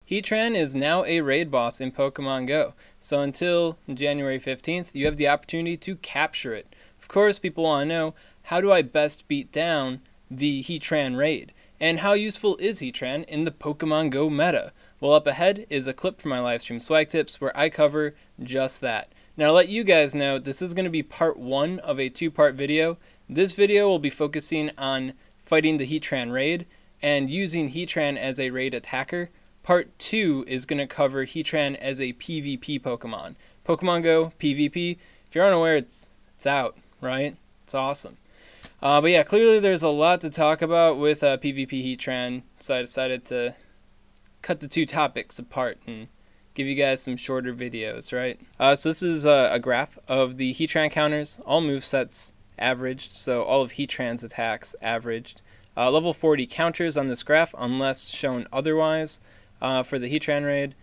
Heatran is now a raid boss in Pokemon Go, so until January 15th, you have the opportunity to capture it. Of course, people want to know, how do I best beat down the Heatran raid? And how useful is Heatran in the Pokemon Go meta? Well, up ahead is a clip from my livestream SwagTips where I cover just that. Now, to let you guys know, this is going to be part 1 of a 2-part video. This video will be focusing on fighting the Heatran raid and using Heatran as a raid attacker. Part 2 is going to cover Heatran as a PvP Pokemon. Pokemon Go, PvP, if you're unaware, it's out, right? It's awesome. But yeah, clearly there's a lot to talk about with PvP Heatran, so I decided to cut the 2 topics apart and give you guys some shorter videos, right? So this is a graph of the Heatran counters, all movesets averaged, so all of Heatran's attacks averaged. Level 40 counters on this graph unless shown otherwise. For the Heatran raid,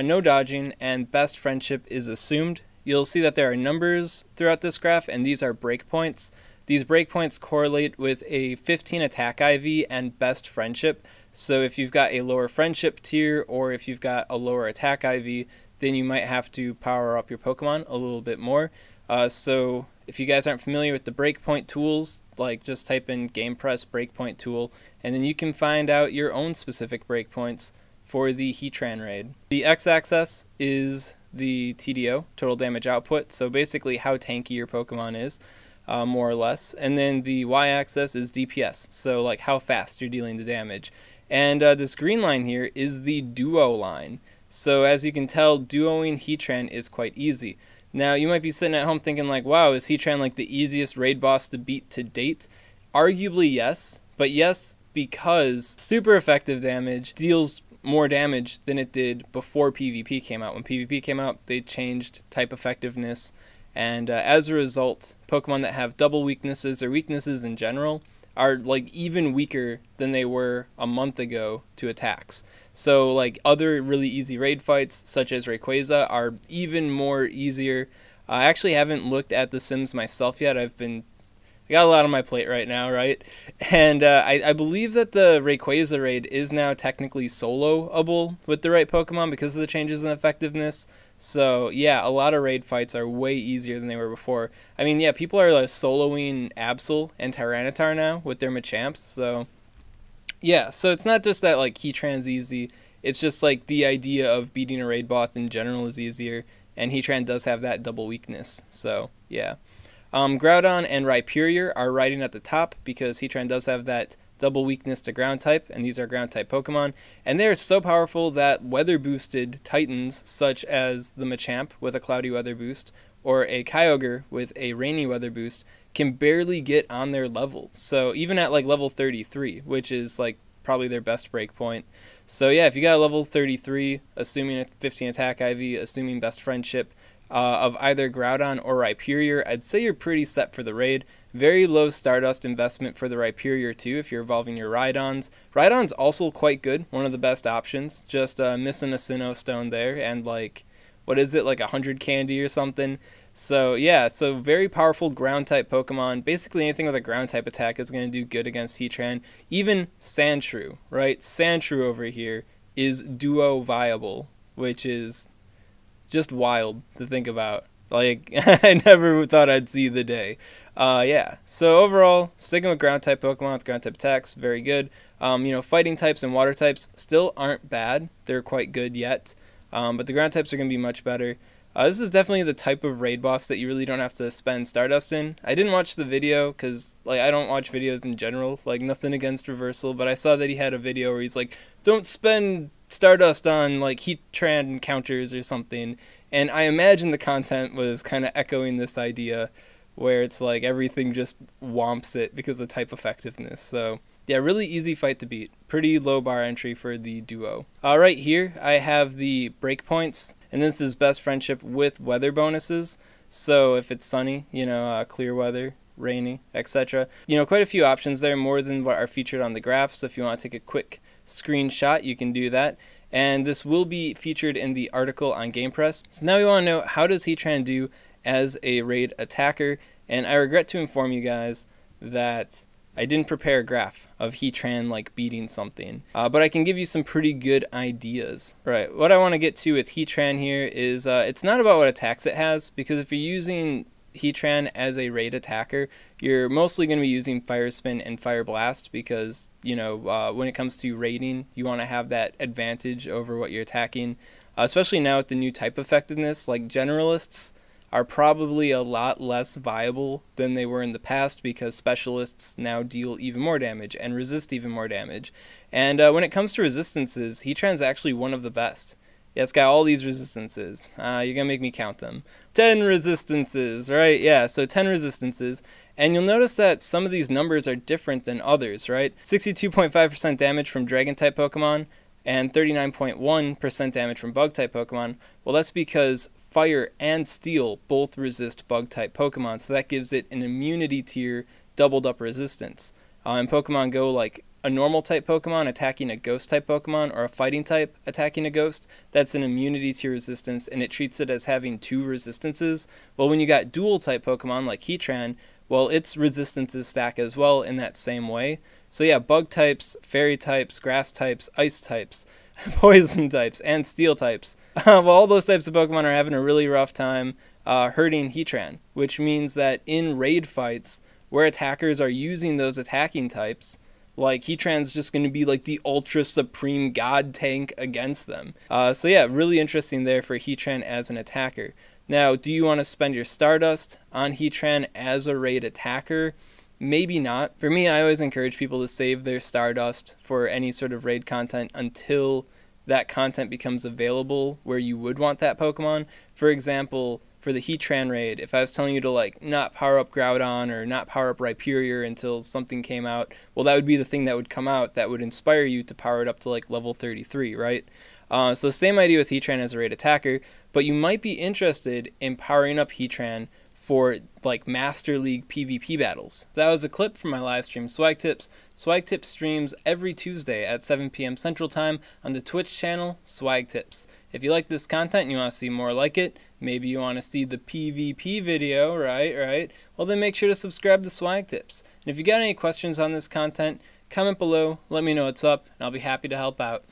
no dodging, and best friendship is assumed. You'll see that there are numbers throughout this graph, and these are breakpoints. These breakpoints correlate with a 15 attack IV and best friendship. So if you've got a lower friendship tier, or if you've got a lower attack IV, then you might have to power up your Pokemon a little bit more. So if you guys aren't familiar with the breakpoint tools, like just type in GamePress breakpoint tool, and then you can find out your own specific breakpoints for the Heatran raid. The x-axis is the TDO, total damage output, so basically how tanky your Pokemon is, more or less. And then the y-axis is DPS, so like how fast you're dealing the damage. And this green line here is the duo line. So as you can tell, duoing Heatran is quite easy. Now you might be sitting at home thinking like, wow, is Heatran like the easiest raid boss to beat to date? Arguably yes, but yes because super effective damage deals more damage than it did before PvP came out. When PvP came out, they changed type effectiveness, and as a result, Pokemon that have double weaknesses or weaknesses in general are like even weaker than they were a month ago to attacks. So like other really easy raid fights such as Rayquaza are even more easier. I actually haven't looked at the Sims myself yet. I got a lot on my plate right now, right? And I believe that the Rayquaza raid is now technically soloable with the right Pokemon because of the changes in effectiveness. So yeah, a lot of raid fights are way easier than they were before. I mean, yeah, people are soloing Absol and Tyranitar now with their Machamps. So yeah, so it's not just that like Heatran's easy. It's just like the idea of beating a raid boss in general is easier, and Heatran does have that double weakness. So yeah. Groudon and Rhyperior are riding at the top because Heatran does have that double weakness to ground type, and these are ground type Pokemon, and they are so powerful that weather boosted Titans such as the Machamp with a cloudy weather boost or a Kyogre with a rainy weather boost can barely get on their level. So even at like level 33, which is like probably their best break point. So yeah, if you got a level 33, assuming a 15 attack IV, assuming best friendship, of either Groudon or Rhyperior, I'd say you're pretty set for the raid. Very low Stardust investment for the Rhyperior too if you're evolving your Rhydons. Rhydon's also quite good, one of the best options, just missing a Sinnoh Stone there and like, what is it, like 100 candy or something. So yeah, so very powerful ground type Pokemon. Basically anything with a ground type attack is going to do good against Heatran. Even Sandshrew, right? Sandshrew over here is duo viable, which is just wild to think about. Like, I never thought I'd see the day. Yeah, so overall, sticking with ground type Pokemon with ground type attacks, very good. You know, fighting types and water types still aren't bad. They're quite good yet. But the ground types are going to be much better. This is definitely the type of raid boss that you really don't have to spend Stardust in. I didn't watch the video because, like, I don't watch videos in general. Like, nothing against Reversal, but I saw that he had a video where he's like, don't spend Stardust on, like, Heatran counters or something. And I imagine the content was kind of echoing this idea where it's like everything just womps it because of type effectiveness. So yeah, really easy fight to beat. Pretty low bar entry for the duo. Right here, I have the breakpoints, and this is best friendship with weather bonuses. So if it's sunny, you know, clear weather, rainy, etc. You know, quite a few options there, more than what are featured on the graph. So if you want to take a quick screenshot, you can do that. And this will be featured in the article on GamePress. So now we want to know, how does Heatran do as a raid attacker? And I regret to inform you guys that I didn't prepare a graph of Heatran like beating something, but I can give you some pretty good ideas. Right, what I want to get to with Heatran here is it's not about what attacks it has, because if you're using Heatran as a raid attacker, you're mostly going to be using Fire Spin and Fire Blast because, you know, when it comes to raiding, you want to have that advantage over what you're attacking, especially now with the new type effectiveness. Like, generalists are probably a lot less viable than they were in the past because specialists now deal even more damage and resist even more damage. And when it comes to resistances, Heatran's actually one of the best. Yeah, it's got all these resistances. You're going to make me count them. 10 resistances, right? Yeah, so 10 resistances. And you'll notice that some of these numbers are different than others, right? 62.5% damage from Dragon-type Pokemon and 39.1% damage from Bug-type Pokemon. Well, that's because Fire and Steel both resist Bug-type Pokemon, so that gives it an immunity tier doubled up resistance. In Pokemon Go, like, a normal type Pokemon attacking a ghost type Pokemon or a fighting type attacking a ghost, that's an immunity to resistance, and it treats it as having 2 resistances. Well, when you got dual type Pokemon like Heatran, well, its resistances stack as well in that same way. So yeah, bug types, fairy types, grass types, ice types, poison types, and steel types. Well, all those types of Pokemon are having a really rough time hurting Heatran, which means that in raid fights where attackers are using those attacking types, like, Heatran's just going to be like the ultra supreme god tank against them. So yeah, really interesting there for Heatran as an attacker. Now, do you want to spend your Stardust on Heatran as a raid attacker? Maybe not. For me, I always encourage people to save their Stardust for any sort of raid content until that content becomes available where you would want that Pokemon. For example, for the Heatran raid, if I was telling you to, like, not power up Groudon or not power up Rhyperior until something came out, well, that would be the thing that would come out that would inspire you to power it up to, like, level 33, right? So same idea with Heatran as a raid attacker, but you might be interested in powering up Heatran for, like, Master League PvP battles. That was a clip from my live stream, SwagTips. SwagTips streams every Tuesday at 7 p.m. Central Time on the Twitch channel, SwagTips. If you like this content and you want to see more like it, maybe you want to see the PvP video, right? Well, then make sure to subscribe to SwagTips. And if you got any questions on this content, comment below, let me know what's up, and I'll be happy to help out.